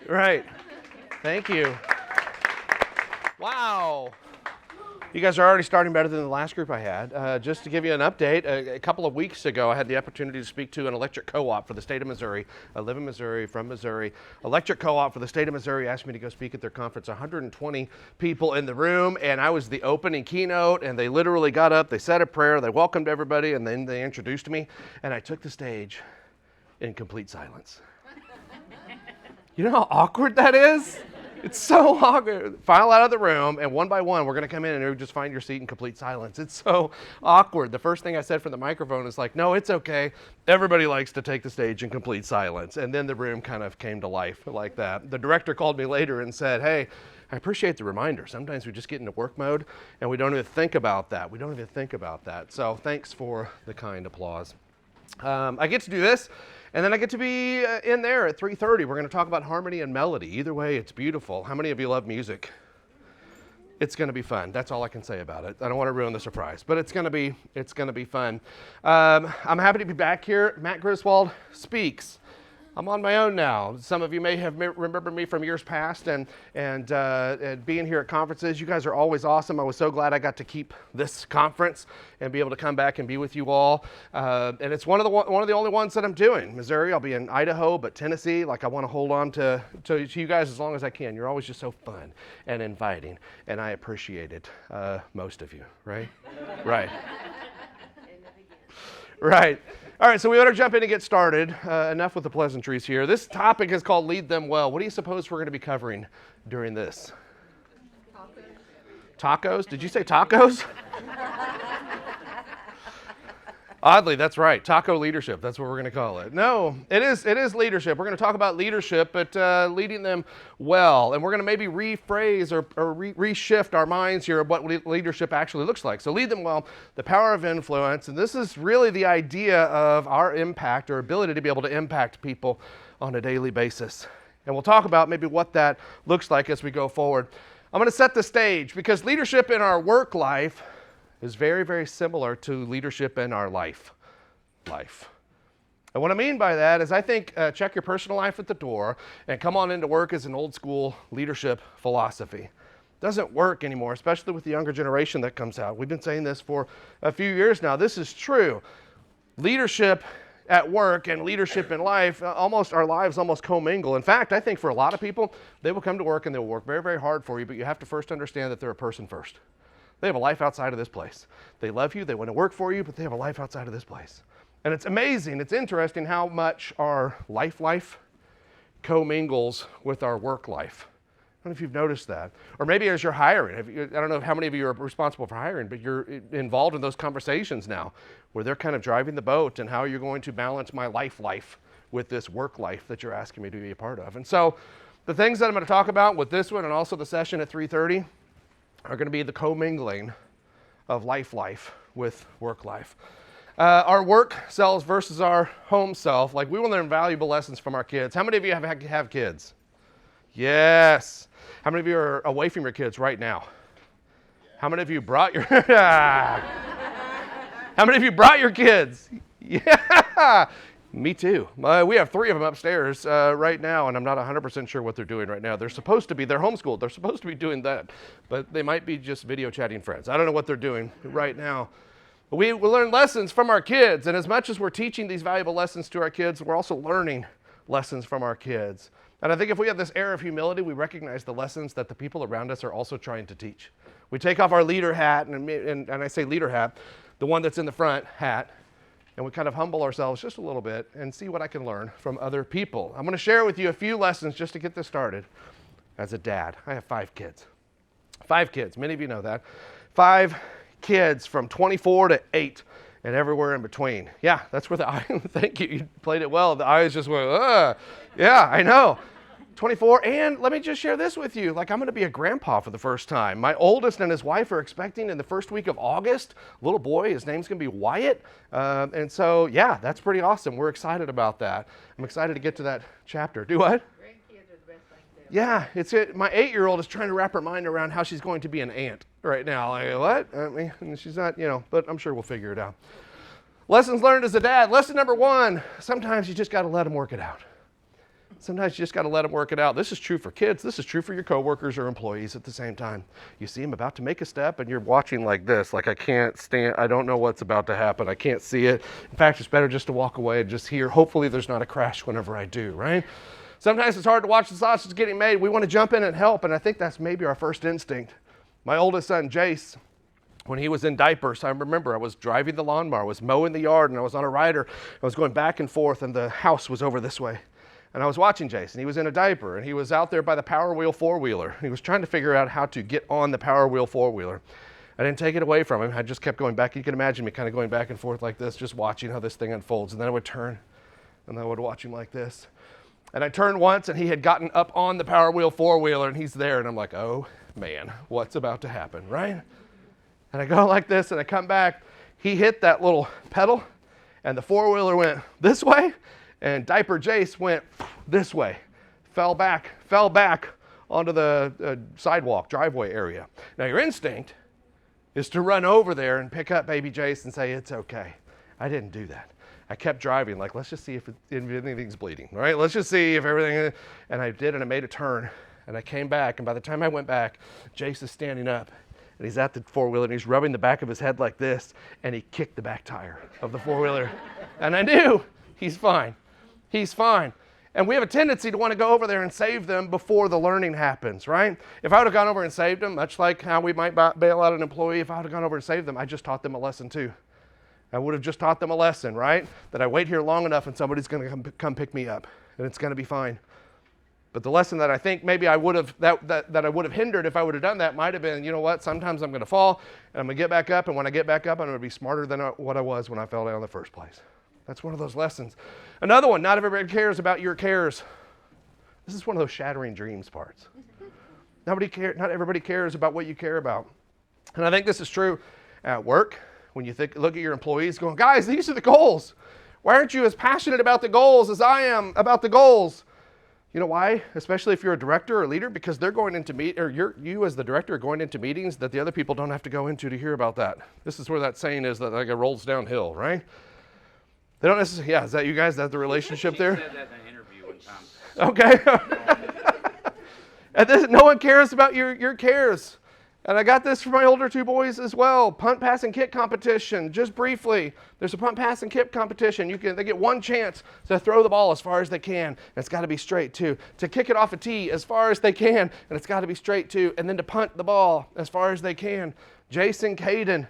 Right. Thank you. Wow. You guys are already starting better than the last group I had. Just to give you an update, a couple of weeks ago, I had the opportunity to speak to an electric co-op for the state of Missouri. I live in Missouri, from Missouri. Electric co-op for the state of Missouri asked me to go speak at their conference. 120 people in the room, and I was the opening keynote, and they literally got up, they said a prayer, they welcomed everybody, and then they introduced me, and I took the stage in complete silence. You know how awkward that is? It's so awkward. File out of the room, and one by one, we're going to come in and you just find your seat in complete silence. It's so awkward. The first thing I said from the microphone is like, no, it's okay. Everybody likes to take the stage in complete silence. And then the room kind of came to life like that. The director called me later and said, hey, I appreciate the reminder. Sometimes we just get into work mode, and we don't even think about that. So thanks for the kind applause. I get to do this. And then I get to be in there at 3:30. We're going to talk about harmony and melody. Either way, it's beautiful. How many of you love music? It's going to be fun. That's all I can say about it. I don't want to ruin the surprise, but it's going to be fun. I'm happy to be back here. Matt Griswold speaks. I'm on my own now. Some of you may have remembered me from years past and being here at conferences. You guys are always awesome. I was so glad I got to keep this conference and be able to come back and be with you all. And it's one of the only ones that I'm doing. Missouri, I'll be in Idaho, but Tennessee, like I want to hold on to you guys as long as I can. You're always just so fun and inviting, and I appreciate it. Most of you, right? Right. Right. All right, so we better jump in and get started. Enough with the pleasantries here. This topic is called Lead Them Well. What do you suppose we're going to be covering during this? Tacos? Did you say tacos? Oddly, that's right. Taco leadership. That's what we're going to call it. No, it is leadership. We're going to talk about leadership, but leading them well. And we're going to maybe rephrase or reshift our minds here of what leadership actually looks like. So lead them well, the power of influence. And this is really the idea of our impact or ability to be able to impact people on a daily basis. And we'll talk about maybe what that looks like as we go forward. I'm going to set the stage because leadership in our work life is very, very similar to leadership in our life. And what I mean by that is I think check your personal life at the door and come on into work as an old school leadership philosophy. Doesn't work anymore, especially with the younger generation that comes out. We've been saying this for a few years now. This is true. Leadership at work and leadership in life, our lives almost commingle. In fact, I think for a lot of people, they will come to work and they'll work very, very hard for you, but you have to first understand that they're a person first. They have a life outside of this place. They love you, they want to work for you, but they have a life outside of this place. And it's amazing, it's interesting how much our life commingles with our work life. I don't know if you've noticed that. Or maybe as you're hiring, I don't know how many of you are responsible for hiring, but you're involved in those conversations now where they're kind of driving the boat and how you're going to balance my life with this work life that you're asking me to be a part of. And so the things that I'm going to talk about with this one and also the session at 3:30 are going to be the commingling of life with work life. Our work self versus our home self. Like we will learn valuable lessons from our kids. How many of you have kids? Yes. How many of you are away from your kids right now? How many of you brought your How many of you brought your kids? Yeah. Me too. We have 3 of them upstairs right now, and I'm not 100% sure what they're doing right now. They're homeschooled. They're supposed to be doing that, but they might be just video chatting friends. I don't know what they're doing right now. But we learn lessons from our kids, and as much as we're teaching these valuable lessons to our kids, we're also learning lessons from our kids. And I think if we have this air of humility, we recognize the lessons that the people around us are also trying to teach. We take off our leader hat, and I say leader hat, the one that's in the front hat, and we kind of humble ourselves just a little bit and see what I can learn from other people. I'm going to share with you a few lessons just to get this started. As a dad, I have 5 kids. 5 kids, many of you know that. 5 kids from 24 to 8 and everywhere in between. Yeah, that's where the eye, thank you, you played it well. The eyes just went, yeah, I know. 24, and let me just share this with you. Like, I'm going to be a grandpa for the first time. My oldest and his wife are expecting in the first week of August. Little boy, his name's going to be Wyatt. And so, yeah, that's pretty awesome. We're excited about that. I'm excited to get to that chapter. Do what? Grandkids are the best thing Yeah, my 8-year-old is trying to wrap her mind around how she's going to be an aunt right now. Like, what? And she's not, but I'm sure we'll figure it out. Lessons learned as a dad. Lesson number 1, sometimes you just got to let them work it out. Sometimes you just got to let them work it out. This is true for kids. This is true for your coworkers or employees at the same time. You see them about to make a step and you're watching like this, like I can't stand, I don't know what's about to happen. I can't see it. In fact, it's better just to walk away and just hear. Hopefully there's not a crash whenever I do, right? Sometimes it's hard to watch the sausage getting made. We want to jump in and help, and I think that's maybe our first instinct. My oldest son, Jace, when he was in diapers, I remember I was driving the lawnmower, I was mowing the yard, and I was on a rider. I was going back and forth, and the house was over this way. And I was watching Jason. He was in a diaper, and he was out there by the Power Wheel four-wheeler. He was trying to figure out how to get on the Power Wheel four-wheeler. I didn't take it away from him. I just kept going back. You can imagine me kind of going back and forth like this, just watching how this thing unfolds. And then I would turn, and I would watch him like this. And I turned once, and he had gotten up on the Power Wheel four-wheeler, and he's there. And I'm like, oh, man, what's about to happen, right? And I go like this, and I come back. He hit that little pedal, and the four-wheeler went this way. And Diaper Jace went this way, fell back onto the sidewalk, driveway area. Now your instinct is to run over there and pick up baby Jace and say, it's okay. I didn't do that. I kept driving, like, let's just see if anything's bleeding, right? Let's just see if everything, and I did, and I made a turn, and I came back, and by the time I went back, Jace is standing up, and he's at the four-wheeler, and he's rubbing the back of his head like this, and he kicked the back tire of the four-wheeler. And I knew he's fine. He's fine. And we have a tendency to want to go over there and save them before the learning happens, right? If I would have gone over and saved them, much like how we might bail out an employee, if I would have gone over and saved them, I just taught them a lesson too. I would have just taught them a lesson, right? That I wait here long enough and somebody's going to come pick me up, and it's going to be fine. But the lesson that I think maybe I would have, that I would have hindered if I would have done that might have been, you know what, sometimes I'm going to fall, and I'm going to get back up, and when I get back up, I'm going to be smarter than what I was when I fell down in the first place. That's one of those lessons. Another one, not everybody cares about your cares. This is one of those shattering dreams parts. Not everybody cares about what you care about. And I think this is true at work. When you look at your employees going, guys, these are the goals. Why aren't you as passionate about the goals as I am about the goals? You know why? Especially if you're a director or a leader, because they're going into you as the director are going into meetings that the other people don't have to go into to hear about that. This is where that saying is that like it rolls downhill, right? They don't necessarily, yeah, is that you guys? Is that the relationship there? She said that in an interview one time. Okay. And no one cares about your cares. And I got this for my older two boys as well. Punt, pass, and kick competition. Just briefly, there's a punt, pass, and kick competition. They get one chance to throw the ball as far as they can, and it's got to be straight too. To kick it off a tee as far as they can, and it's got to be straight too. And then to punt the ball as far as they can. Jason, Caden.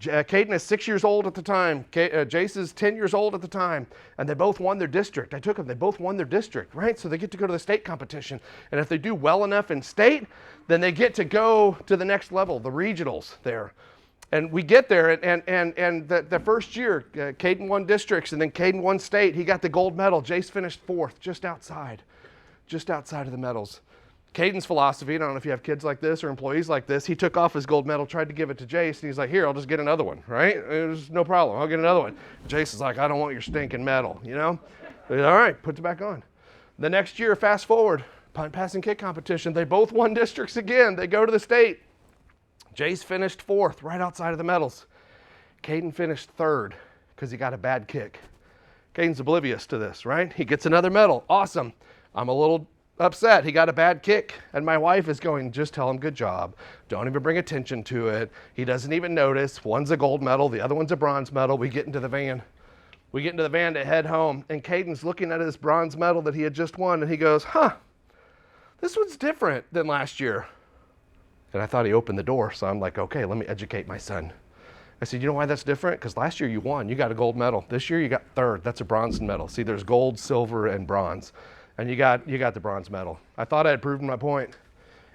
Caden is 6 years old at the time. Jace is 10 years old at the time. And they both won their district. I took them. They both won their district, right? So they get to go to the state competition. And if they do well enough in state, then they get to go to the next level, the regionals there. And we get there, and the first year, Caden won districts, and then Caden won state. He got the gold medal. Jace finished fourth, just outside of the medals. Caden's philosophy, I don't know if you have kids like this or employees like this, he took off his gold medal, tried to give it to Jace, and he's like, here, I'll just get another one, right? There's no problem, I'll get another one. Jace is like, I don't want your stinking medal, you know? All right, puts it back on. The next year, fast forward, punt, pass, and kick competition, they both won districts again. They go to the state. Jace finished fourth, right outside of the medals. Caden finished third because he got a bad kick. Caden's oblivious to this, right? He gets another medal, awesome. I'm a little upset. He got a bad kick, and my wife is going, just tell him good job. Don't even bring attention to it. He doesn't even notice. One's a gold medal, the other one's a bronze medal. We get into the van. To head home, and Caden's looking at his bronze medal that he had just won, and he goes, this one's different than last year. And I thought he opened the door, so I'm like, okay, let me educate my son. I said, you know why that's different? Because last year you won, you got a gold medal. This year you got third, that's a bronze medal. See, there's gold, silver, and bronze. And you got the bronze medal. I thought I had proven my point.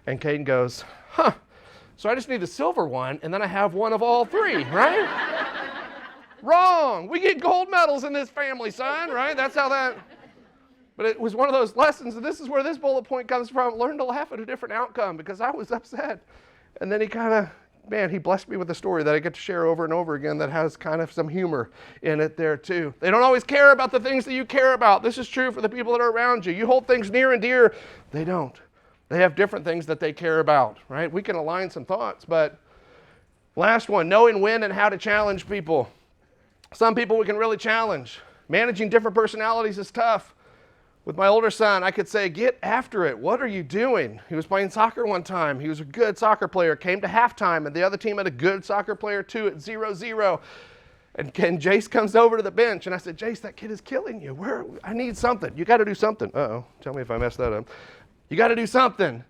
And Caden goes, so I just need the silver one, and then I have one of all three, right? Wrong. We get gold medals in this family, son, right? That's how that. But it was one of those lessons, and this is where this bullet point comes from. Learn to laugh at a different outcome, because I was upset. And then he blessed me with a story that I get to share over and over again that has kind of some humor in it there too. They don't always care about the things that you care about. This is true for the people that are around you. You hold things near and dear. They don't. They have different things that they care about, right? We can align some thoughts, but last one, knowing when and how to challenge people. Some people we can really challenge. Managing different personalities is tough. With my older son, I could say, get after it. What are you doing? He was playing soccer one time. He was a good soccer player, came to halftime, and the other team had a good soccer player too at 0-0. And Jace comes over to the bench, and I said, Jace, that kid is killing you. I need something. You got to do something. Uh-oh, tell me if I messed that up. You got to do something.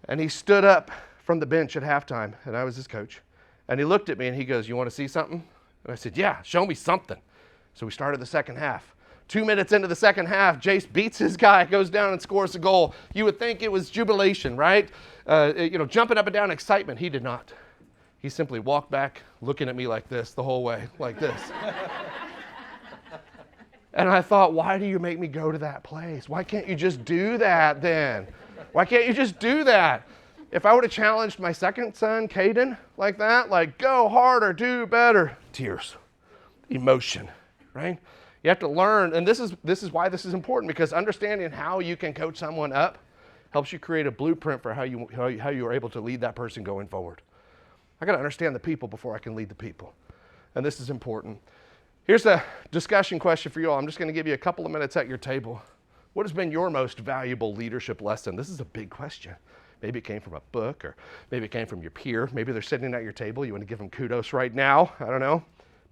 And he stood up from the bench at halftime, and I was his coach. And he looked at me, and he goes, you want to see something? And I said, yeah, show me something. So we started the second half. 2 minutes into the second half, Jace beats his guy, goes down and scores a goal. You would think it was jubilation, right? Jumping up and down, excitement. He did not. He simply walked back, looking at me like this the whole way, like this. And I thought, why do you make me go to that place? Why can't you just do that then? Why can't you just do that? If I would have challenged my second son, Caden, like that, like go harder, do better, tears, emotion, right? You have to learn, and this is why this is important, because understanding how you can coach someone up helps you create a blueprint for how you are able to lead that person going forward. I got to understand the people before I can lead the people, and this is important. Here's a discussion question for you all. I'm just going to give you a couple of minutes at your table. What has been your most valuable leadership lesson? This is a big question. Maybe it came from a book, or maybe it came from your peer. Maybe they're sitting at your table. You want to give them kudos right now. I don't know.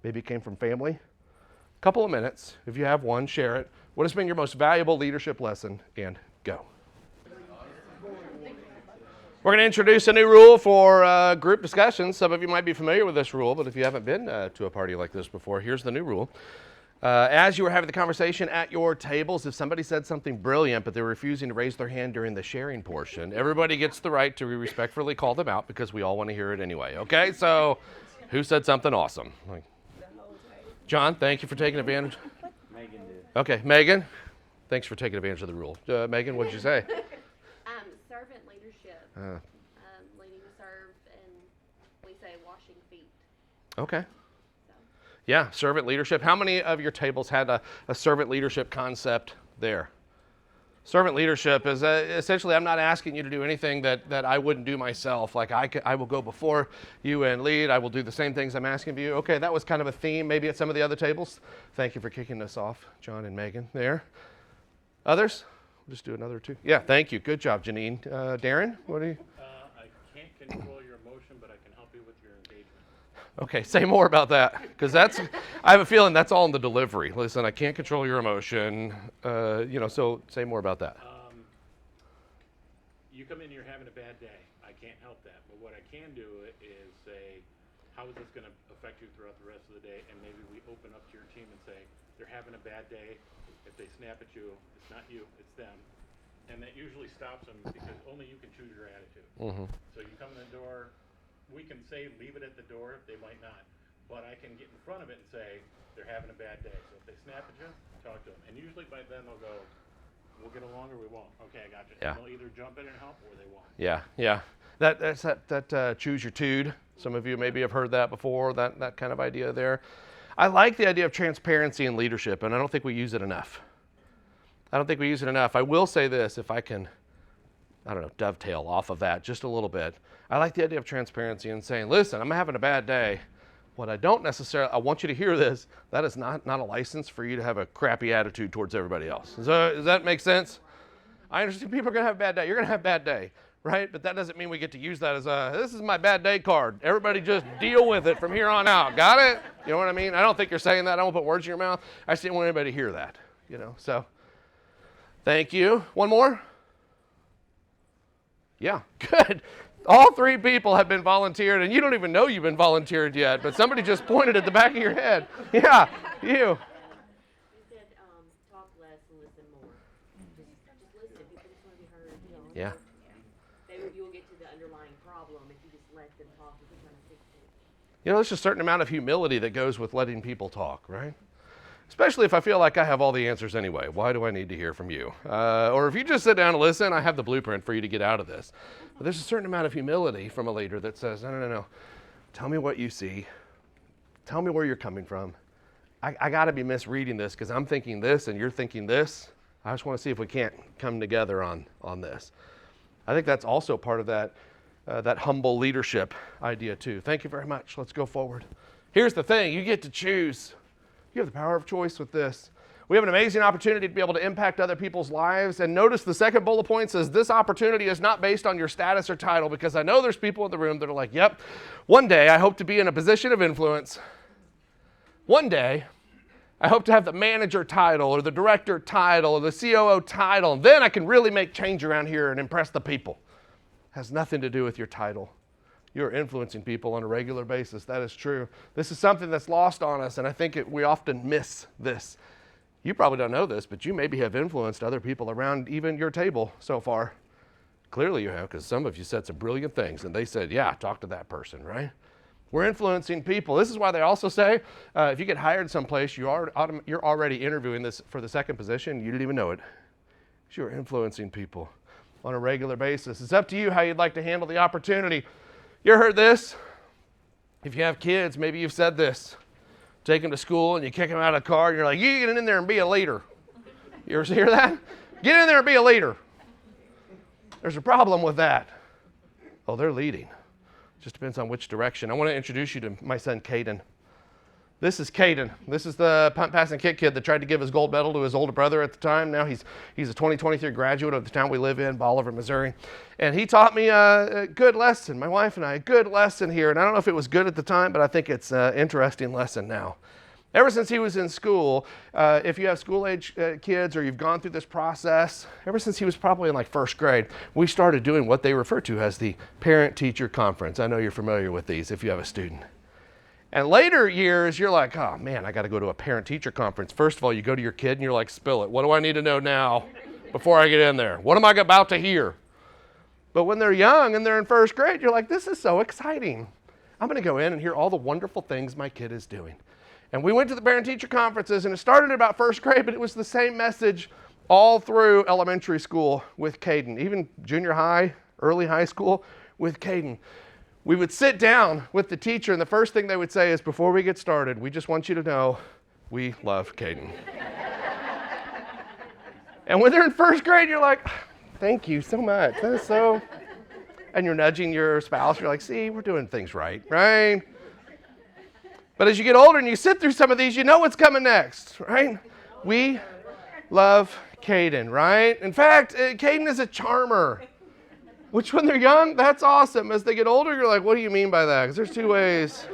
Maybe it came from family. Couple of minutes. If you have one, share it. What has been your most valuable leadership lesson? And go. We're going to introduce a new rule for group discussions. Some of you might be familiar with this rule, but if you haven't been to a party like this before, here's the new rule. As you were having the conversation at your tables, if somebody said something brilliant, but they were refusing to raise their hand during the sharing portion, everybody gets the right to respectfully call them out because we all want to hear it anyway. Okay, so who said something awesome? John, thank you for taking advantage. Megan did. Okay, Megan, thanks for taking advantage of the rule. Megan, what did you say? Servant leadership. Leading to serve, and we say washing feet. Okay. So. Yeah, servant leadership. How many of your tables had a servant leadership concept there? Servant leadership is essentially, I'm not asking you to do anything that I wouldn't do myself. Like I will go before you and lead. I will do the same things I'm asking of you. Okay, that was kind of a theme maybe at some of the other tables. Thank you for kicking us off, John and Megan there. Others? We'll just do another two. Yeah, thank you. Good job, Janine. Darren, what do you? I can't control your emotion, but I can help you with your engagement. Okay, say more about that, because I have a feeling that's all in the delivery. Listen, I can't control your emotion, so say more about that. You come in, you're having a bad day. I can't help that, but what I can do is say, how is this going to affect you throughout the rest of the day? And maybe we open up to your team and say, they're having a bad day. If they snap at you, it's not you, it's them. And that usually stops them because only you can choose your attitude. Mm-hmm. So you come in the door, we can say leave it at the door, they might not. But I can get in front of it and say they're having a bad day. So if they snap at you, talk to them. And usually by then they'll go, we'll get along or we won't. Okay, I got you. Yeah. And they'll either jump in and help or they won't. Yeah. That's that choose your tude. Some of you maybe have heard that before, that kind of idea there. I like the idea of transparency in leadership, and I don't think we use it enough. I will say this, if I can, dovetail off of that just a little bit. I like the idea of transparency and saying, listen, I'm having a bad day. What I don't necessarily, I want you to hear this, that is not a license for you to have a crappy attitude towards everybody else. Does that make sense? I understand people are going to have a bad day. You're going to have a bad day, right? But that doesn't mean we get to use that as this is my bad day card. Everybody just deal with it from here on out. Got it? You know what I mean? I don't think you're saying that. I won't put words in your mouth. I just didn't want anybody to hear that, so. Thank you. One more? Yeah, good. All three people have been volunteered, and you don't even know you've been volunteered yet, but somebody just pointed at the back of your head. Yeah, you. You said talk less and listen more. Just listen. People just want to be heard. Yeah. You'll get to the underlying problem if you just let them talk and keep trying to fix it. There's a certain amount of humility that goes with letting people talk, right? Especially if I feel like I have all the answers anyway. Why do I need to hear from you? Or if you just sit down and listen, I have the blueprint for you to get out of this. But there's a certain amount of humility from a leader that says, no. Tell me what you see. Tell me where you're coming from. I got to be misreading this because I'm thinking this and you're thinking this. I just want to see if we can't come together on this. I think that's also part of that humble leadership idea too. Thank you very much. Let's go forward. Here's the thing. You get to choose. You have the power of choice with this. We have an amazing opportunity to be able to impact other people's lives. And notice the second bullet point says this opportunity is not based on your status or title, because I know there's people in the room that are like, yep, one day I hope to be in a position of influence. One day I hope to have the manager title or the director title or the COO title, and then I can really make change around here and impress the people. It has nothing to do with your title. You're influencing people on a regular basis. That is true. This is something that's lost on us, and I think we often miss this. You probably don't know this, but you maybe have influenced other people around even your table so far. Clearly you have, because some of you said some brilliant things, and they said, yeah, talk to that person, right? We're influencing people. This is why they also say, if you get hired someplace, you're already interviewing this for the second position. You didn't even know it. Because you're influencing people on a regular basis. It's up to you how you'd like to handle the opportunity. You ever heard this? If you have kids, maybe you've said this. Take them to school and you kick them out of the car and you're like, you get in there and be a leader. You ever hear that? Get in there and be a leader. There's a problem with that. Oh, they're leading. Just depends on which direction. I want to introduce you to my son, Caden. This is Caden. This is the punt, pass, and kick kid that tried to give his gold medal to his older brother at the time. Now he's a 2023 graduate of the town we live in, Bolivar, Missouri. And he taught me a good lesson, my wife and I, a good lesson here. And I don't know if it was good at the time, but I think it's an interesting lesson now. Ever since he was in school, if you have school-age kids or you've gone through this process, ever since he was probably in like first grade, we started doing what they refer to as the parent-teacher conference. I know you're familiar with these if you have a student. And later years, you're like, oh man, I got to go to a parent-teacher conference. First of all, you go to your kid and you're like, spill it. What do I need to know now before I get in there? What am I about to hear? But when they're young and they're in first grade, you're like, this is so exciting. I'm going to go in and hear all the wonderful things my kid is doing. And we went to the parent-teacher conferences, and it started at about first grade, but it was the same message all through elementary school with Caden, even junior high, early high school with Caden. We would sit down with the teacher, and the first thing they would say is, before we get started, we just want you to know we love Caden. And when they're in first grade, you're like, thank you so much. That is so... And you're nudging your spouse. You're like, see, we're doing things right, right? But as you get older and you sit through some of these, you know what's coming next, right? We love Caden, right? In fact, Caden is a charmer. Which when they're young, that's awesome. As they get older, you're like, what do you mean by that? Because there's two ways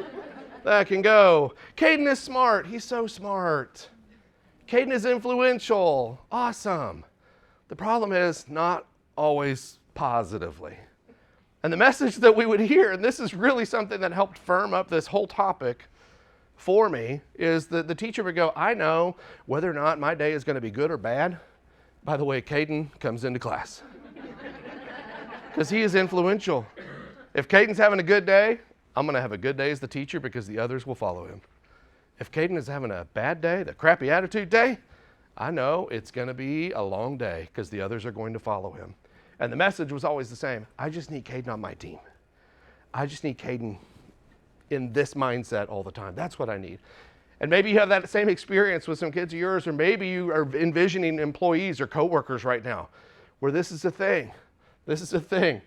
that can go. Caden is smart. He's so smart. Caden is influential. Awesome. The problem is not always positively. And the message that we would hear, and this is really something that helped firm up this whole topic for me, is that the teacher would go, I know whether or not my day is going to be good or bad by the way Caden comes into class. Because he is influential. If Caden's having a good day, I'm going to have a good day as the teacher because the others will follow him. If Caden is having a bad day, the crappy attitude day, I know it's going to be a long day because the others are going to follow him. And the message was always the same. I just need Caden on my team. I just need Caden in this mindset all the time. That's what I need. And maybe you have that same experience with some kids of yours, or maybe you are envisioning employees or coworkers right now where this is a thing. This is a thing.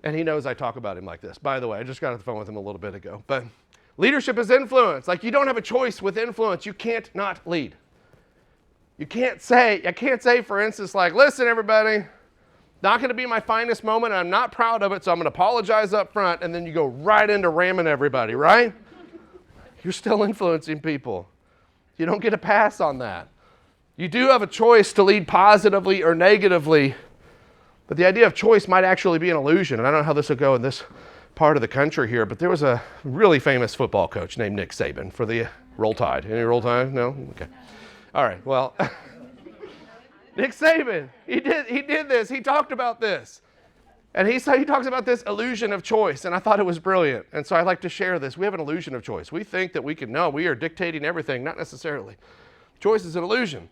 And he knows I talk about him like this. By the way, I just got off the phone with him a little bit ago. But leadership is influence. Like, you don't have a choice with influence. You can't not lead. I can't say, for instance, like, listen, everybody, not going to be my finest moment. I'm not proud of it, so I'm going to apologize up front. And then you go right into ramming everybody, right? You're still influencing people. You don't get a pass on that. You do have a choice to lead positively or negatively. But the idea of choice might actually be an illusion. And I don't know how this will go in this part of the country here, but there was a really famous football coach named Nick Saban for the Roll Tide. Any Roll Tide? No? Okay. All right. Well, Nick Saban, he did this. He talked about this. And he talks about this illusion of choice, and I thought it was brilliant. And so I'd like to share this. We have an illusion of choice. We think that we can know. We are dictating everything. Not necessarily. Choice is an illusion.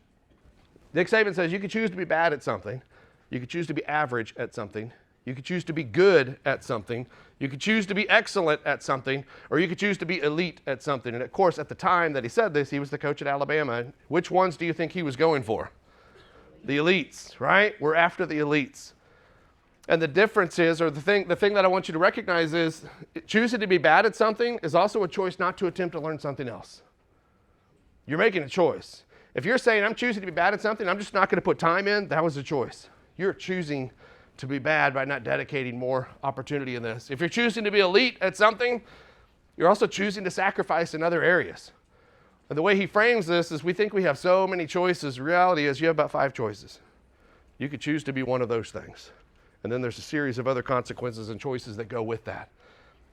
Nick Saban says you can choose to be bad at something. You could choose to be average at something. You could choose to be good at something. You could choose to be excellent at something, or you could choose to be elite at something. And of course, at the time that he said this, he was the coach at Alabama. Which ones do you think he was going for? The elites, right? We're after the elites. And the difference is, or the thing that I want you to recognize is, choosing to be bad at something is also a choice not to attempt to learn something else. You're making a choice. If you're saying, I'm choosing to be bad at something, I'm just not going to put time in, that was a choice. You're choosing to be bad by not dedicating more opportunity in this. If you're choosing to be elite at something, you're also choosing to sacrifice in other areas. And the way he frames this is we think we have so many choices. The reality is you have about 5 choices. You could choose to be one of those things. And then there's a series of other consequences and choices that go with that.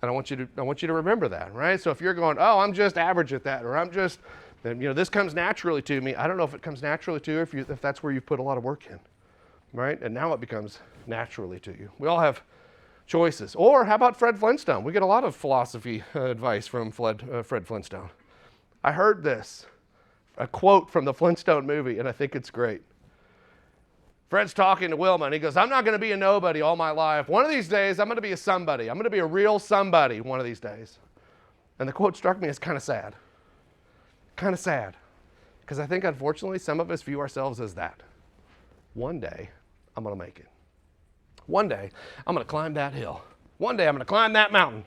And I want you to remember that, right? So if you're going, oh, I'm just average at that, or I'm just, this comes naturally to me. I don't know if it comes naturally to you if that's where you've put a lot of work in, right? And now it becomes naturally to you. We all have choices. Or how about Fred Flintstone? We get a lot of philosophy advice from Fred Flintstone. I heard this, a quote from the Flintstone movie, and I think it's great. Fred's talking to Wilma, and he goes, I'm not going to be a nobody all my life. One of these days, I'm going to be a somebody. I'm going to be a real somebody one of these days. And the quote struck me as kind of sad. Kind of sad. Because I think, unfortunately, some of us view ourselves as that. One day, I'm going to make it. One day, I'm going to climb that hill. One day, I'm going to climb that mountain.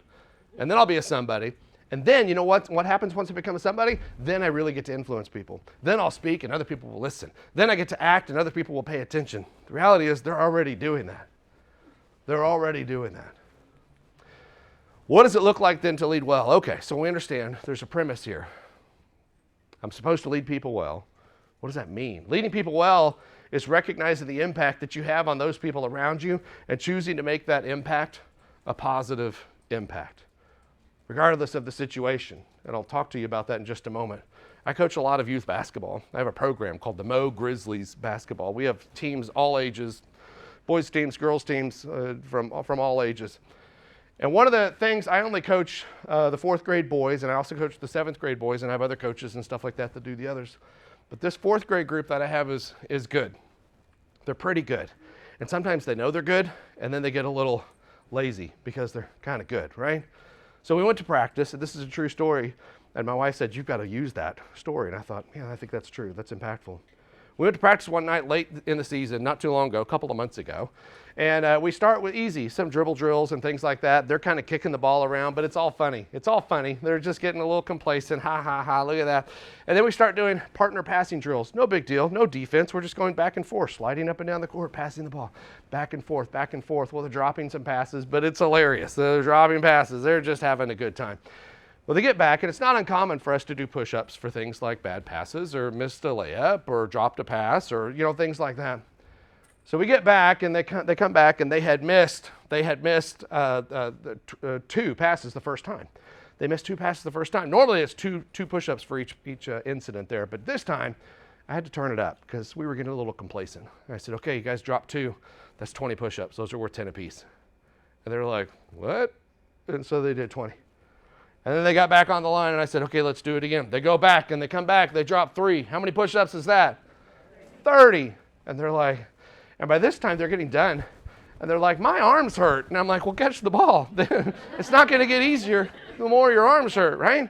And then I'll be a somebody. And then, you know what happens once I become a somebody? Then I really get to influence people. Then I'll speak and other people will listen. Then I get to act and other people will pay attention. The reality is they're already doing that. They're already doing that. What does it look like then to lead well? Okay, so we understand there's a premise here. I'm supposed to lead people well. What does that mean? Leading people well is recognizing the impact that you have on those people around you and choosing to make that impact a positive impact, regardless of the situation. And I'll talk to you about that in just a moment. I coach a lot of youth basketball. I have a program called the Mo Grizzlies basketball. We have teams all ages, boys teams, girls teams, from all ages. And one of the things, I only coach the 4th grade boys, and I also coach the 7th grade boys, and I have other coaches and stuff like that that do the others. But this 4th grade group that I have is good. They're pretty good. And sometimes they know they're good, and then they get a little lazy because they're kind of good, right? So we went to practice, and this is a true story, and my wife said, you've got to use that story. And I thought, yeah, I think that's true. That's impactful. We went to practice one night late in the season, not too long ago, a couple of months ago. And we start with easy, some dribble drills and things like that. They're kind of kicking the ball around, but it's all funny. It's all funny. They're just getting a little complacent. Ha, ha, ha, look at that. And then we start doing partner passing drills. No big deal, no defense. We're just going back and forth, sliding up and down the court, passing the ball. Back and forth, back and forth. Well, they're dropping some passes, but it's hilarious. They're dropping passes. They're just having a good time. Well, they get back, and it's not uncommon for us to do push-ups for things like bad passes or missed a layup or dropped a pass or, things like that. So we get back, and they come back, and they had missed 2 passes the first time. They missed 2 passes the first time. Normally, it's two push-ups for each incident there, but this time, I had to turn it up because we were getting a little complacent. And I said, okay, you guys dropped 2. That's 20 push-ups. Those are worth 10 apiece. And they were like, what? And so they did 20. And then they got back on the line, and I said, okay, let's do it again. They go back, and they come back. They drop 3. How many push-ups is that? 30. And they're like, and by this time, they're getting done. And they're like, my arms hurt. And I'm like, well, catch the ball. It's not going to get easier the more your arms hurt, right?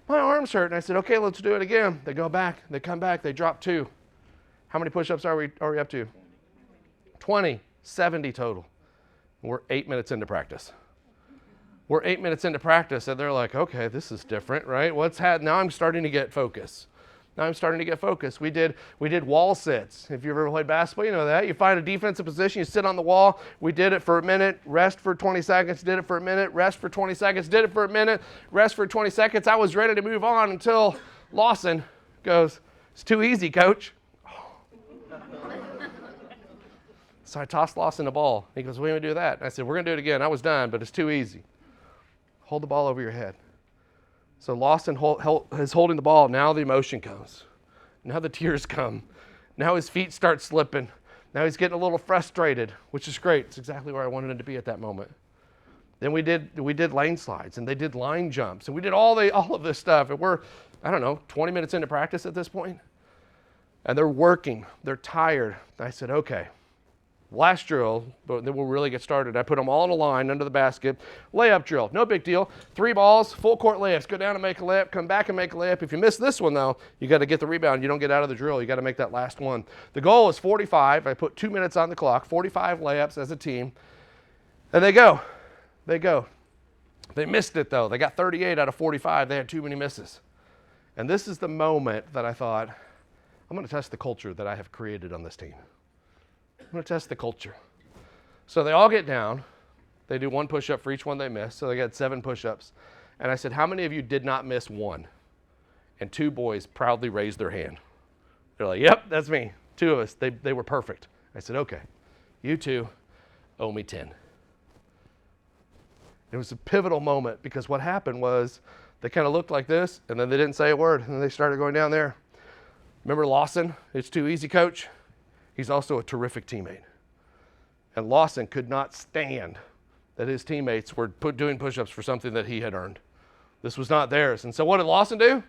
My arms hurt. And I said, okay, let's do it again. They go back. They come back. They drop 2. How many push-ups are we up to? 20. 70 total. We're 8 minutes into practice. We're 8 minutes into practice, and they're like, okay, this is different, right? Now I'm starting to get focus. We did wall sits. If you've ever played basketball, you know that. You find a defensive position, you sit on the wall. We did it for a minute, rest for 20 seconds, did it for a minute, rest for 20 seconds, did it for a minute, rest for 20 seconds. I was ready to move on until Lawson goes, it's too easy, coach. So I tossed Lawson the ball. He goes, we're going to do that. And I said, we're going to do it again. I was done, but it's too easy. Hold the ball over your head. So Lawson is holding the ball. Now the emotion comes. Now the tears come. Now his feet start slipping. Now he's getting a little frustrated, which is great. It's exactly where I wanted him to be at that moment. Then we did lane slides, and they did line jumps, and we did all of this stuff. And we're, 20 minutes into practice at this point. And they're working. They're tired. I said, okay. Last drill, but then we'll really get started. I put them all in a line under the basket. Layup drill, no big deal. 3 balls, full court layups. Go down and make a layup, come back and make a layup. If you miss this one, though, you got to get the rebound. You don't get out of the drill. You got to make that last one. The goal is 45. I put 2 minutes on the clock, 45 layups as a team. And they go. They missed it, though. They got 38 out of 45. They had too many misses. And this is the moment that I thought, I'm going to test the culture that I have created on this team. I'm going to test the culture. So they all get down. They do 1 push-up for each one they miss. So they got 7 push-ups. And I said, how many of you did not miss one? And 2 boys proudly raised their hand. They're like, yep, that's me. 2 of us. They were perfect. I said, okay, you 2 owe me 10. It was a pivotal moment because what happened was they kind of looked like this, and then they didn't say a word, and then they started going down there. Remember Lawson? It's too easy, coach. He's also a terrific teammate. And Lawson could not stand that his teammates were doing push-ups for something that he had earned. This was not theirs. And so what did Lawson do?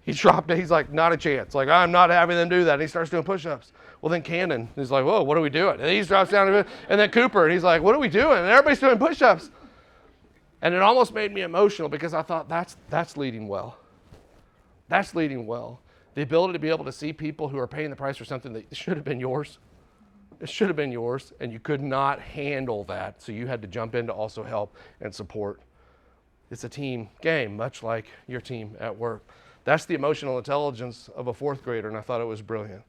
He dropped it. He's like, not a chance. Like, I'm not having them do that. And he starts doing push-ups. Well, then Cannon, he's like, whoa, what are we doing? And he drops down a bit. And then Cooper, and he's like, what are we doing? And everybody's doing push-ups. And it almost made me emotional because I thought, that's leading well. That's leading well. The ability to be able to see people who are paying the price for something that should have been yours. It should have been yours, and you could not handle that, so you had to jump in to also help and support. It's a team game, much like your team at work. That's the emotional intelligence of a 4th grader, and I thought it was brilliant.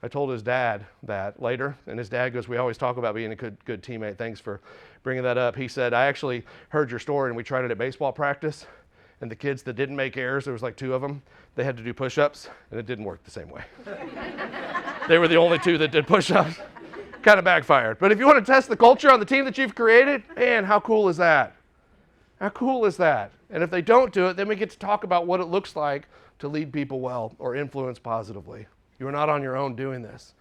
I told his dad that later, and his dad goes, we always talk about being a good teammate. Thanks for bringing that up. He said, I actually heard your story, and we tried it at baseball practice, and the kids that didn't make errors, there was like 2 of them, they had to do push-ups, and it didn't work the same way. They were the only 2 that did push-ups. Kind of backfired. But if you want to test the culture on the team that you've created, man, how cool is that? How cool is that? And if they don't do it, then we get to talk about what it looks like to lead people well or influence positively. You are not on your own doing this.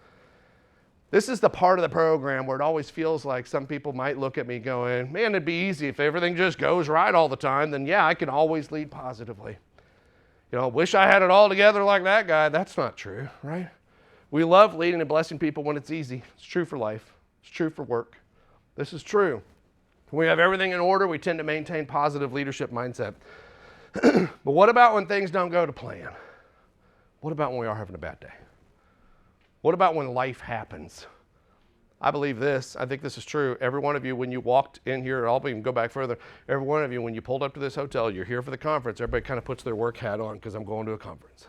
This is the part of the program where it always feels like some people might look at me going, man, it'd be easy if everything just goes right all the time, then yeah, I can always lead positively. You know, wish I had it all together like that guy. That's not true, right? We love leading and blessing people when it's easy. It's true for life. It's true for work. This is true. When we have everything in order, we tend to maintain positive leadership mindset. But what about when things don't go to plan? What about when we are having a bad day? What about when life happens? I believe this. I think this is true. Every one of you, when you walked in here, I'll even go back further. Every one of you, when you pulled up to this hotel, you're here for the conference. Everybody kind of puts their work hat on because I'm going to a conference.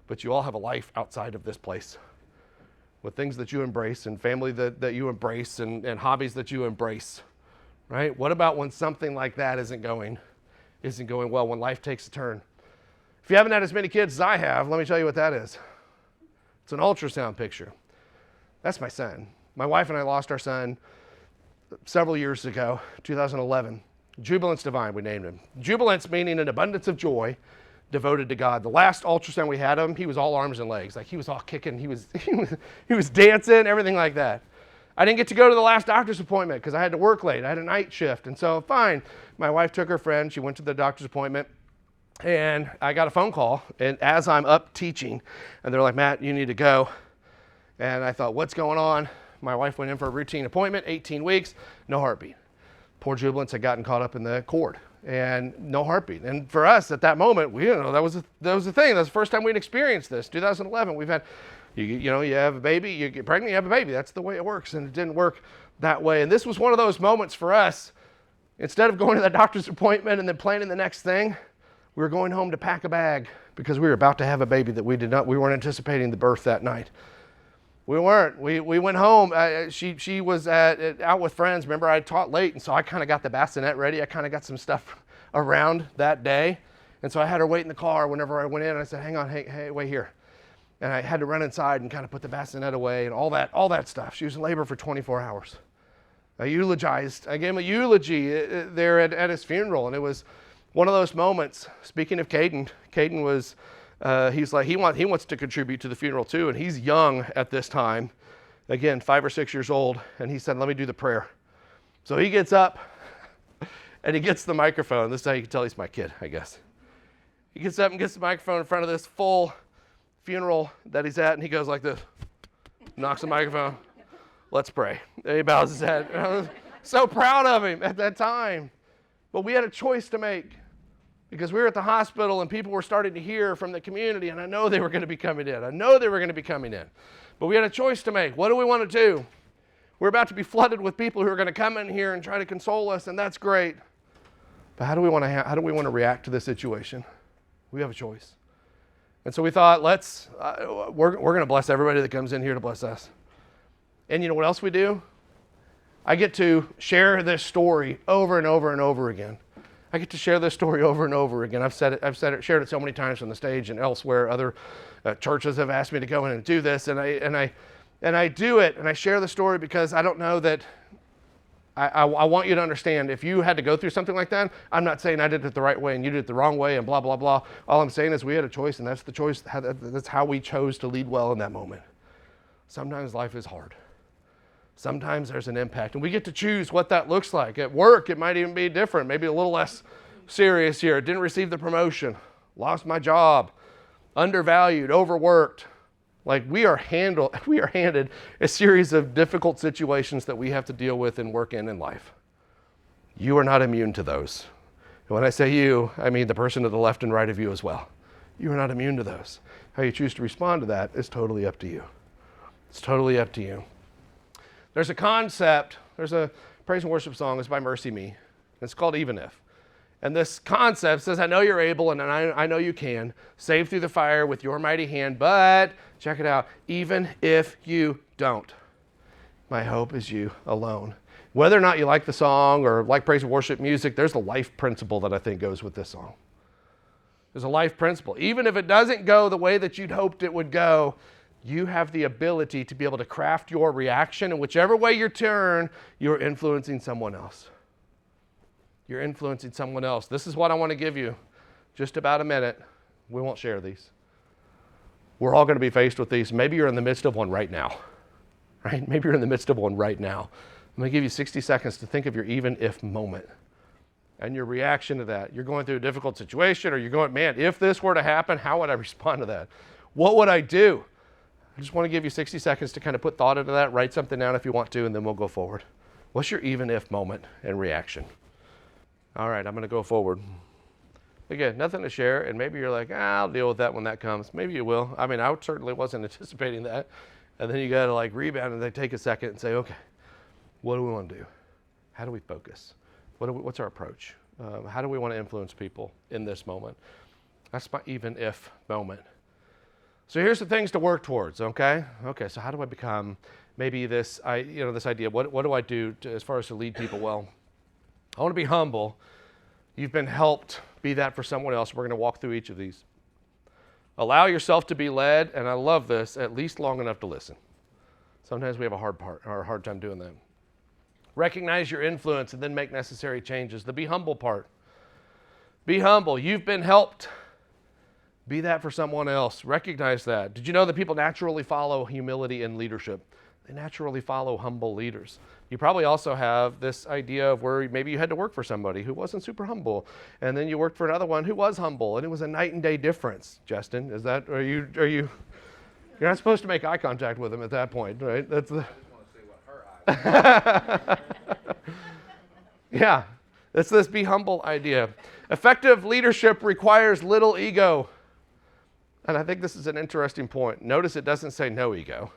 But you all have a life outside of this place with things that you embrace and family that you embrace and hobbies that you embrace, right? What about when something like that isn't going well, when life takes a turn? If you haven't had as many kids as I have, let me tell you what that is. It's an ultrasound picture. That's my son. My wife and I lost our son several years ago, 2011. Jubilance Divine, we named him. Jubilance meaning an abundance of joy, devoted to God. The last ultrasound we had of him, he was all arms and legs. Like he was all kicking, he was dancing, everything like that. I didn't get to go to the last doctor's appointment because I had to work late. I had a night shift. And so fine, my wife took her friend, she went to the doctor's appointment, and I got a phone call, and as I'm up teaching, and they're like, Matt, you need to go. And I thought, what's going on? My wife went in for a routine appointment, 18 weeks, no heartbeat. Poor Jubilance had gotten caught up in the cord. And no heartbeat. And for us at that moment, we didn't know that was the thing. That's the first time we'd experienced this. 2011, we've had, you have a baby, you get pregnant, you have a baby. That's the way it works. And it didn't work that way. And this was one of those moments for us. Instead of going to the doctor's appointment and then planning the next thing, we were going home to pack a bag because we were about to have a baby that we weren't anticipating the birth that night. We weren't. We went home. She was out with friends. Remember, I taught late, and so I kind of got the bassinet ready. I kind of got some stuff around that day. And so I had her wait in the car whenever I went in. I said, hang on, hey, wait here. And I had to run inside and kind of put the bassinet away and all that stuff. She was in labor for 24 hours. I gave him a eulogy there at his funeral, and it was one of those moments. Speaking of Caden was... he's like, he wants to contribute to the funeral too, and he's young at this time, again, 5 or 6 years old, and he said, let me do the prayer. So he gets up, and he gets the microphone. This is how you can tell he's my kid, I guess. He gets up and gets the microphone in front of this full funeral that he's at, and he goes like this, knocks the microphone, let's pray. And he bows his head. I was so proud of him at that time. But we had a choice to make. Because we were at the hospital and people were starting to hear from the community, and I know they were going to be coming in. But we had a choice to make. What do we want to do? We're about to be flooded with people who are going to come in here and try to console us, and that's great. But how do we want to react to this situation? We have a choice. And so we thought, we're going to bless everybody that comes in here to bless us. And you know what else we do? I get to share this story over and over and over again. I get to share this story over and over again. Shared it so many times on the stage and elsewhere. Other churches have asked me to go in and do this, and I do it, and I share the story because I don't know that. I want you to understand, if you had to go through something like that, I'm not saying I did it the right way and you did it the wrong way and blah, blah, blah. All I'm saying is we had a choice, and that's the choice. That's how we chose to lead well in that moment. Sometimes life is hard. Sometimes there's an impact, and we get to choose what that looks like. At work, it might even be different, maybe a little less serious here. Didn't receive the promotion, lost my job, undervalued, overworked. Like we are handed a series of difficult situations that we have to deal with and work in life. You are not immune to those. And when I say you, I mean the person to the left and right of you as well. You are not immune to those. How you choose to respond to that is totally up to you. It's totally up to you. There's a concept, there's a praise and worship song, it's by Mercy Me. It's called Even If. And this concept says, I know you're able and I know you can save through the fire with your mighty hand, but check it out, even if you don't, my hope is you alone. Whether or not you like the song or like praise and worship music, there's a life principle that I think goes with this song. There's a life principle. Even if it doesn't go the way that you'd hoped it would go, you have the ability to be able to craft your reaction, and whichever way you turn, you're influencing someone else. You're influencing someone else. This is what I want to give you. Just about a minute. We won't share these. We're all going to be faced with these. Maybe you're in the midst of one right now. Right? Maybe you're in the midst of one right now. I'm going to give you 60 seconds to think of your even if moment and your reaction to that. You're going through a difficult situation, or you're going, man, if this were to happen, how would I respond to that? What would I do? I just want to give you 60 seconds to kind of put thought into that, write something down if you want to, and then we'll go forward. What's your even if moment and reaction? All right, I'm going to go forward. Again, nothing to share, and maybe you're like, I'll deal with that when that comes. Maybe you will. I mean, I certainly wasn't anticipating that. And then you got to like rebound, and they take a second and say, okay, what do we want to do? How do we focus? What's our approach? How do we want to influence people in this moment? That's my even if moment. So here's the things to work towards, okay? Okay, so how do I become maybe this idea, what do I do as far as to lead people well? I want to be humble. You've been helped be that for someone else. We're going to walk through each of these. Allow yourself to be led, and I love this, at least long enough to listen. Sometimes we have a hard time doing that. Recognize your influence and then make necessary changes. The be humble part. Be humble. You've been helped. Be that for someone else. Recognize that. Did you know that people naturally follow humility in leadership? They naturally follow humble leaders. You probably also have this idea of where maybe you had to work for somebody who wasn't super humble, and then you worked for another one who was humble, and it was a night and day difference. Justin, are you? You're not supposed to make eye contact with him at that point, right? That's the. I just want to see what her eyes. Yeah, it's this be humble idea. Effective leadership requires little ego, and I think this is an interesting point. Notice it doesn't say no ego.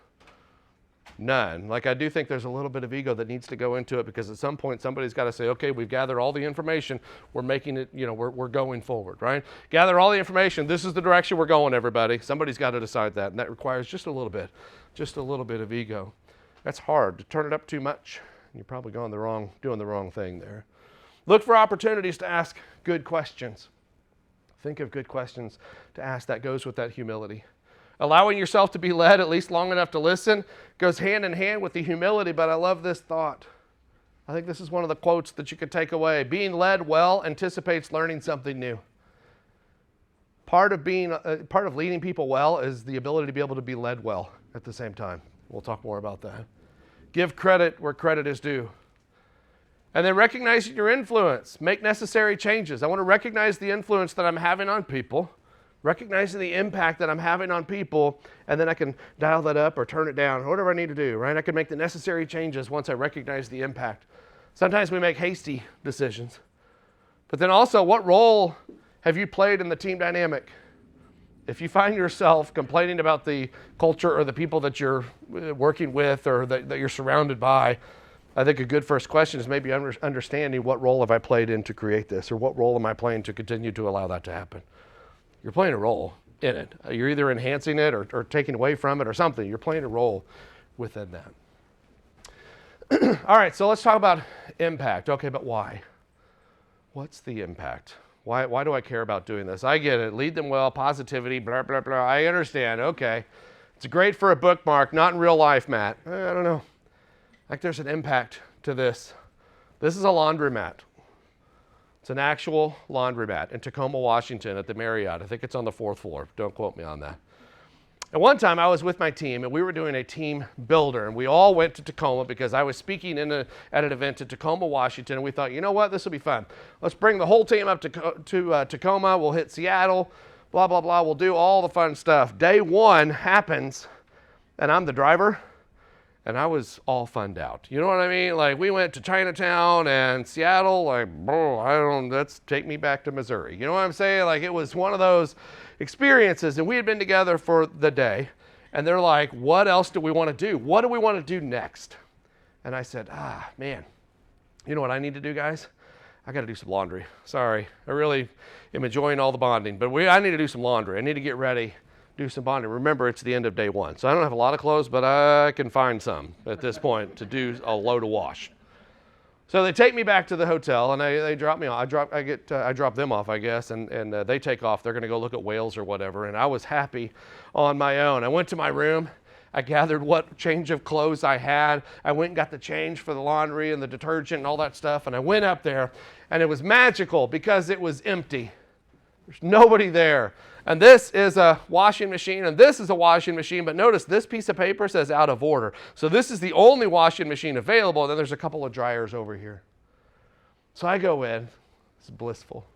None. Like I do think there's a little bit of ego that needs to go into it, because at some point somebody's got to say, okay, we've gathered all the information, we're making it, we're going forward, right? Gather all the information, this is the direction we're going, everybody. Somebody's got to decide that, and that requires just a little bit of ego. That's hard. To turn it up too much, you're probably doing the wrong thing there. Look for opportunities to ask good questions. Think of good questions to ask. That goes with that humility. Allowing yourself to be led at least long enough to listen goes hand in hand with the humility, but I love this thought. I think this is one of the quotes that you could take away. Being led well anticipates learning something new. Part of leading people well is the ability to be able to be led well at the same time. We'll talk more about that. Give credit where credit is due. And then recognize your influence. Make necessary changes. I want to recognize the influence that I'm having on people. Recognizing the impact that I'm having on people, and then I can dial that up or turn it down, or whatever I need to do, right? I can make the necessary changes once I recognize the impact. Sometimes we make hasty decisions. But then also, what role have you played in the team dynamic? If you find yourself complaining about the culture or the people that you're working with or that you're surrounded by, I think a good first question is maybe understanding what role have I played in to create this, or what role am I playing to continue to allow that to happen? You're playing a role. in it. You're either enhancing it or taking away from it or something. You're playing a role within that. All right, so let's talk about impact. Okay, but why? What's the impact? Why do I care about doing this? I get it. Lead them well, positivity, blah, blah, blah. I understand. Okay. It's great for a bookmark, not in real life, Matt. I don't know. Like there's an impact to this. This is a laundromat. It's an actual laundromat in Tacoma, Washington at the Marriott. I think it's on the 4th floor. Don't quote me on that. At one time, I was with my team, and we were doing a team builder, and we all went to Tacoma because I was speaking at an event in Tacoma, Washington, and we thought, you know what, this will be fun. Let's bring the whole team up to Tacoma. We'll hit Seattle, blah, blah, blah. We'll do all the fun stuff. Day one happens, and I'm the driver, and I was all funned out. You know what I mean? Like, we went to Chinatown and Seattle, like, let's take me back to Missouri. You know what I'm saying? Like, it was one of those experiences, and we had been together for the day, and they're like, what else do we want to do? What do we want to do next? And I said, man, you know what I need to do, guys? I got to do some laundry. Sorry, I really am enjoying all the bonding, but I need to do some laundry. I need to get ready, do some bonding. Remember, it's the end of day one, so I don't have a lot of clothes, but I can find some at this point to do a load of wash. So they take me back to the hotel, and they drop me off. I drop them off, I guess, and they take off. They're going to go look at whales or whatever, and I was happy on my own. I went to my room. I gathered what change of clothes I had. I went and got the change for the laundry and the detergent and all that stuff, and I went up there, and it was magical because it was empty. There's nobody there. And this is a washing machine, and this is a washing machine, but notice this piece of paper says out of order. So this is the only washing machine available, and then there's a couple of dryers over here. So I go in. It's blissful.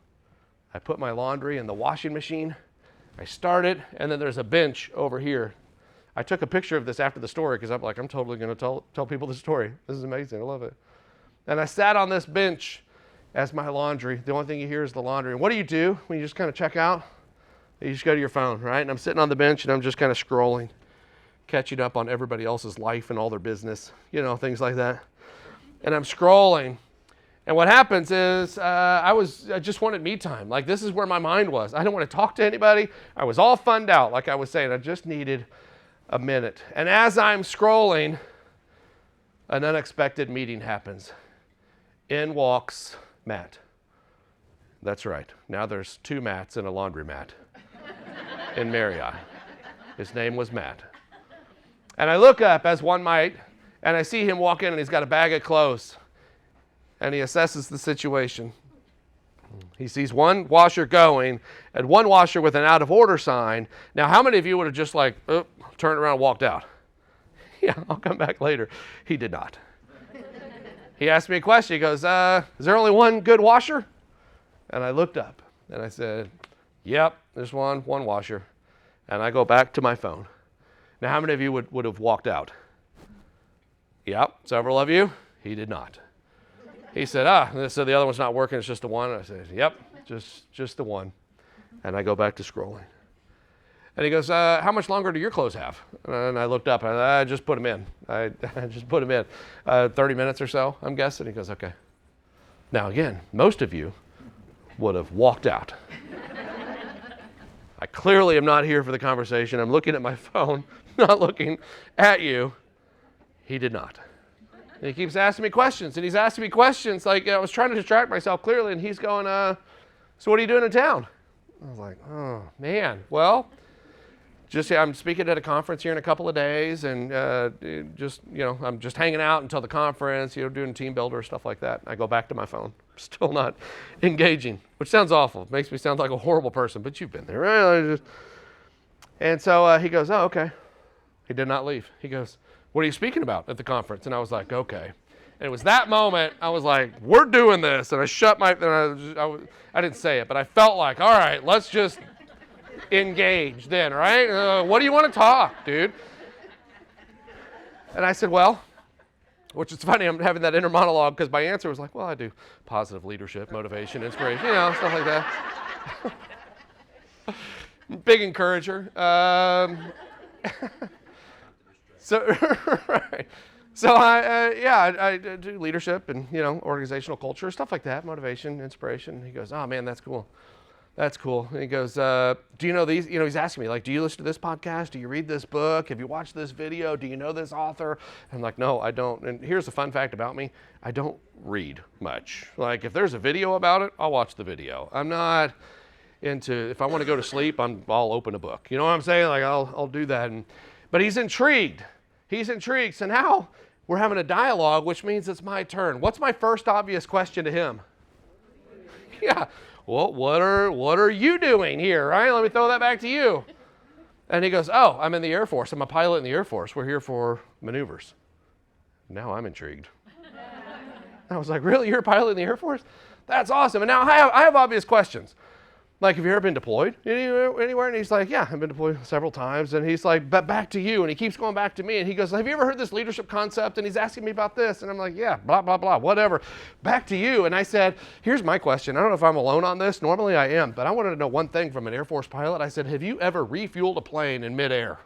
I put my laundry in the washing machine. I start it, and then there's a bench over here. I took a picture of this after the story because I'm like, I'm totally going to tell people the story. This is amazing. I love it. And I sat on this bench as my laundry. The only thing you hear is the laundry. And what do you do when you just kind of check out? You just go to your phone, right? And I'm sitting on the bench and I'm just kind of scrolling, catching up on everybody else's life and all their business, you know, things like that. And I'm scrolling. And what happens is I just wanted me time. Like, this is where my mind was. I didn't want to talk to anybody. I was all funned out, like I was saying. I just needed a minute. And as I'm scrolling, an unexpected meeting happens. In walks Matt. That's right. Now there's 2 Matts in a laundromat in Marriott. His name was Matt. And I look up, as one might, and I see him walk in, and he's got a bag of clothes. And he assesses the situation. He sees one washer going and one washer with an out of order sign. Now, how many of you would have just like, turned around and walked out? Yeah, I'll come back later. He did not. He asked me a question. He goes, is there only one good washer? And I looked up and I said, yep, there's one washer. And I go back to my phone. Now, how many of you would have walked out? Yep, several of you. He did not. He said, so the other one's not working, it's just the one. And I said, yep, just the one. And I go back to scrolling. And he goes, how much longer do your clothes have? And I looked up, and I just put them in. I just put them in. 30 minutes or so, I'm guessing. He goes, okay. Now, again, most of you would have walked out. I clearly am not here for the conversation. I'm looking at my phone, not looking at you. He did not. And he keeps asking me questions, and he's asking me questions like I was trying to distract myself clearly, and he's going, so what are you doing in town? I was like, oh, man. Well, I'm speaking at a conference here in a couple of days, and I'm just hanging out until the conference, doing team builder, stuff like that. I go back to my phone, still not engaging, which sounds awful. It makes me sound like a horrible person, but you've been there, right? And so he goes, oh, okay. He did not leave. He goes, what are you speaking about at the conference? And I was like, okay. And it was that moment, I was like, we're doing this. And I shut my, I didn't say it, but I felt like, all right, let's just engage then, right? What do you want to talk, dude? And I said, well, which is funny, I'm having that inner monologue because my answer was like, well, I do positive leadership, motivation, inspiration, stuff like that. Big encourager. Right. So I do leadership and, organizational culture, stuff like that, motivation, inspiration. He goes, oh, man, that's cool. That's cool. And he goes, do you know these? He's asking me, like, do you listen to this podcast? Do you read this book? Have you watched this video? Do you know this author? I'm like, no, I don't. And here's a fun fact about me. I don't read much. Like, if there's a video about it, I'll watch the video. I'm not into, if I want to go to sleep, I'll open a book. You know what I'm saying? Like, I'll do that. But he's intrigued. He's intrigued. So now we're having a dialogue, which means it's my turn. What's my first obvious question to him? Yeah. Well, what are you doing here, right? Let me throw that back to you. And he goes, oh, I'm in the Air Force. I'm a pilot in the Air Force. We're here for maneuvers. Now I'm intrigued. I was like, really? You're a pilot in the Air Force? That's awesome. And now I have obvious questions. Like, have you ever been deployed anywhere? And he's like, yeah, I've been deployed several times. And he's like, but back to you. And he keeps going back to me. And he goes, have you ever heard this leadership concept? And he's asking me about this. And I'm like, yeah, blah, blah, blah, whatever. Back to you. And I said, here's my question. I don't know if I'm alone on this. Normally I am. But I wanted to know one thing from an Air Force pilot. I said, have you ever refueled a plane in midair?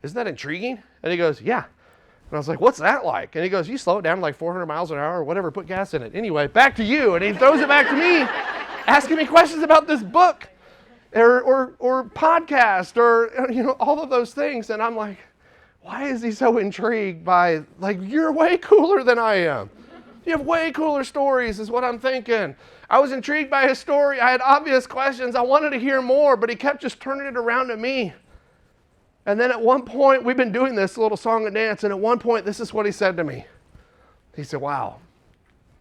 Isn't that intriguing? And he goes, yeah. And I was like, what's that like? And he goes, you slow it down to like 400 miles an hour or whatever, put gas in it. Anyway, back to you. And he throws it back to me. Asking me questions about this book or podcast or, all of those things. And I'm like, why is he so intrigued by, like, you're way cooler than I am. You have way cooler stories is what I'm thinking. I was intrigued by his story. I had obvious questions. I wanted to hear more, but he kept just turning it around to me. And then at one point, we've been doing this little song and dance. And at one point, this is what he said to me. He said, wow.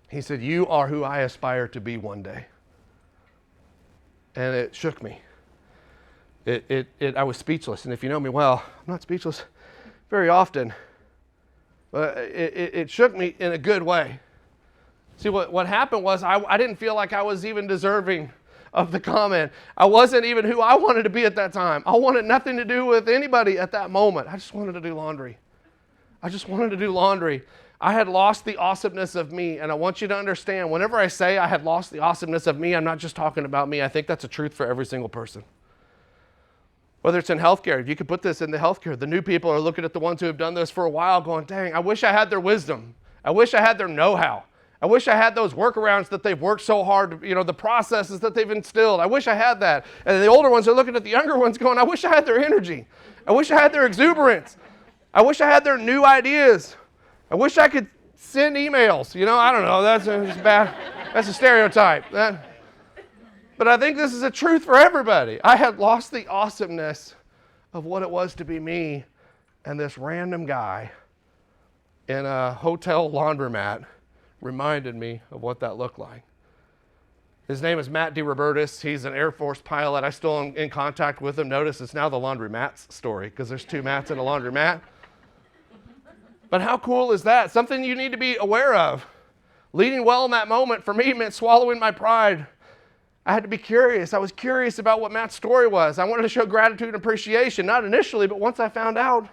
He said, you are who I aspire to be one day. And it shook me. I was speechless. And if you know me well, I'm not speechless very often. But it shook me in a good way. See, what happened was I didn't feel like I was even deserving of the comment. I wasn't even who I wanted to be at that time. I wanted nothing to do with anybody at that moment. I just wanted to do laundry. I had lost the awesomeness of me, and I want you to understand, whenever I say I had lost the awesomeness of me, I'm not just talking about me. I think that's a truth for every single person. Whether it's in healthcare, you could put this in the healthcare. The new people are looking at the ones who have done this for a while going, dang, I wish I had their wisdom. I wish I had their know-how. I wish I had those workarounds that they've worked so hard, the processes that they've instilled. I wish I had that. And the older ones are looking at the younger ones going, I wish I had their energy. I wish I had their exuberance. I wish I had their new ideas. I wish I could send emails. I don't know. That's bad. That's a stereotype. But I think this is a truth for everybody. I had lost the awesomeness of what it was to be me, and this random guy in a hotel laundromat reminded me of what that looked like. His name is Matt DeRobertis. He's an Air Force pilot. I still am in contact with him. Notice it's now the laundromat's story because there's two Matts in a laundromat. But how cool is that? Something you need to be aware of. Leading well in that moment for me meant swallowing my pride. I had to be curious. I was curious about what Matt's story was. I wanted to show gratitude and appreciation, not initially, but once I found out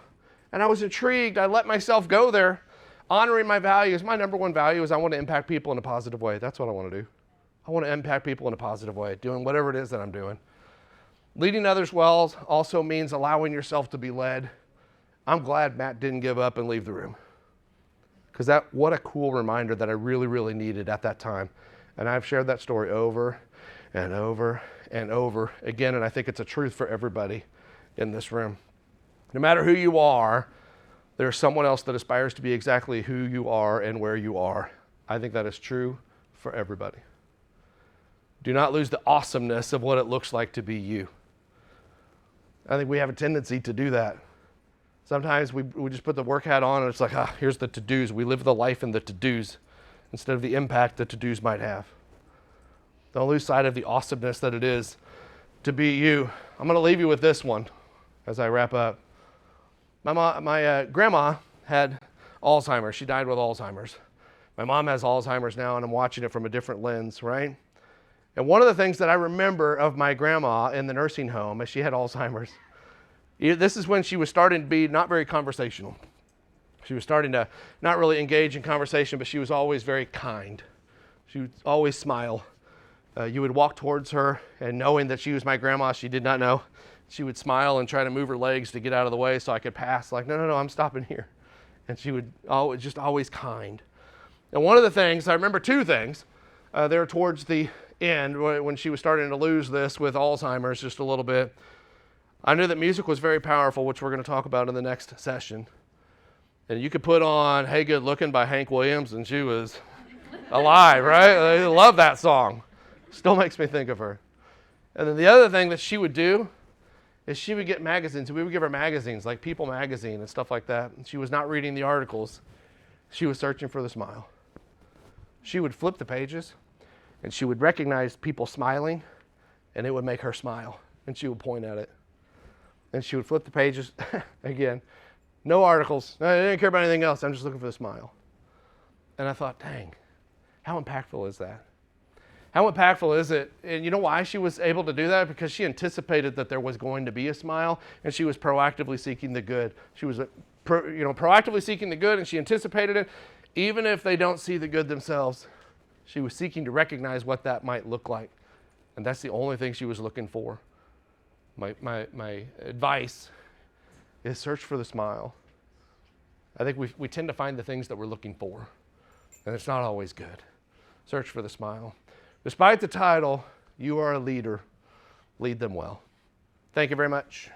and I was intrigued, I let myself go there, honoring my values. My number one value is I want to impact people in a positive way. That's what I want to do. I want to impact people in a positive way, doing whatever it is that I'm doing. Leading others well also means allowing yourself to be led. I'm glad Matt didn't give up and leave the room. Because what a cool reminder that I really, really needed at that time. And I've shared that story over and over and over again, and I think it's a truth for everybody in this room. No matter who you are, there's someone else that aspires to be exactly who you are and where you are. I think that is true for everybody. Do not lose the awesomeness of what it looks like to be you. I think we have a tendency to do that. Sometimes we just put the work hat on and it's like, here's the to-dos. We live the life in the to-dos instead of the impact the to-dos might have. Don't lose sight of the awesomeness that it is to be you. I'm going to leave you with this one as I wrap up. My grandma had Alzheimer's. She died with Alzheimer's. My mom has Alzheimer's now, and I'm watching it from a different lens, right? And one of the things that I remember of my grandma in the nursing home is she had Alzheimer's. This is when she was starting to be not very conversational. She was starting to not really engage in conversation, but she was always very kind. She would always smile. You would walk towards her, and knowing that she was my grandma, she did not know. She would smile and try to move her legs to get out of the way so I could pass. Like, no, I'm stopping here. And she would always kind. And one of the things, I remember two things. They were towards the end, when she was starting to lose this with Alzheimer's just a little bit, I knew that music was very powerful, which we're going to talk about in the next session. And you could put on Hey Good Looking by Hank Williams, and she was alive, right? I love that song. Still makes me think of her. And then the other thing that she would do is she would get magazines. We would give her magazines, like People Magazine and stuff like that. And she was not reading the articles. She was searching for the smile. She would flip the pages, and she would recognize people smiling, and it would make her smile. And she would point at it. And she would flip the pages again. No articles. I didn't care about anything else. I'm just looking for the smile. And I thought, dang, how impactful is that? How impactful is it? And you know why she was able to do that? Because she anticipated that there was going to be a smile, and she was proactively seeking the good. She was proactively seeking the good, and she anticipated it. Even if they don't see the good themselves, she was seeking to recognize what that might look like. And that's the only thing she was looking for. My advice is search for the smile. I think we tend to find the things that we're looking for, and it's not always good. Search for the smile. Despite the title, you are a leader. Lead them well. Thank you very much.